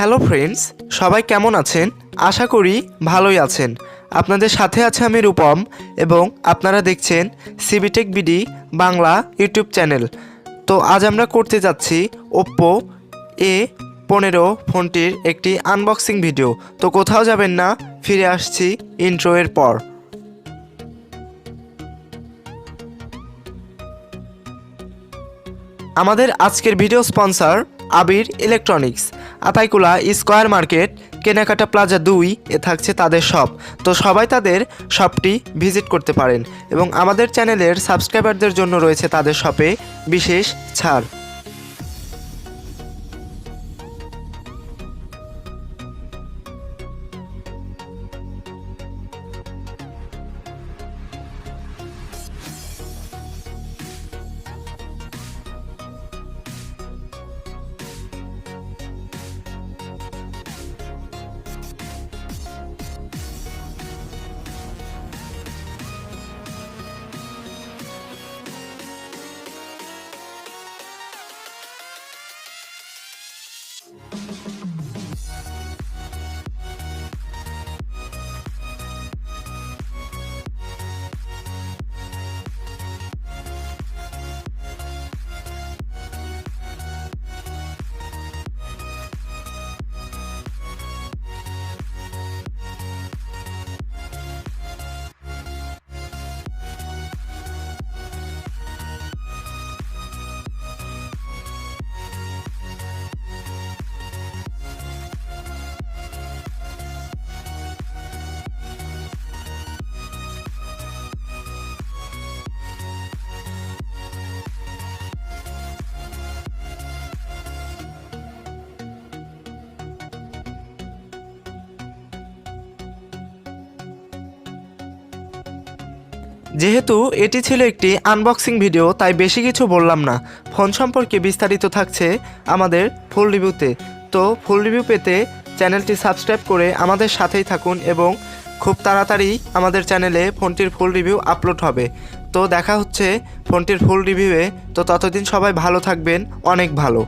Hello friends, সবাই কেমন আছেন? আশা করি ভালোই আছেন। আপনাদের সাথে আছে আমি রূপম এবং আপনারা দেখছেন সিবিটেক বিডি বাংলা ইউটিউব চ্যানেল। তো আজ আমরা করতে যাচ্ছি ওপ্পো A15 ফোনটির একটি আনবক্সিং ভিডিও। তো কোথাও যাবেন না, ফিরে আসছি ইন্ট্রো এর পর। আমাদের আজকের ভিডিও স্পন্সর আবির ইলেকট্রনিক্স, আতাইকুলা স্কয়ার মার্কেট, কেনাকাটা প্লাজা 2 এ থাকছে তাদের শপ। তো সবাই তাদের শপটি ভিজিট করতে পারেন এবং আমাদের চ্যানেলের সাবস্ক্রাইবারদের জন্য রয়েছে তাদের শপে বিশেষ ছাড়। যেহেতু এটি ছিল একটি আনবক্সিং ভিডিও, তাই বেশি কিছু বললাম না। ফোন সম্পর্কে বিস্তারিত থাকছে আমাদের ফুল রিভিউতে। তো ফুল রিভিউ পেতে চ্যানেলটি সাবস্ক্রাইব করে আমাদের সাথেই থাকুন এবং খুব তাড়াতাড়ি আমাদের চ্যানেলে ফোনটির ফুল রিভিউ আপলোড হবে। তো দেখা হচ্ছে ফোনটির ফুল রিভিউয়ে। তো ততদিন সবাই ভালো থাকবেন, অনেক ভালো।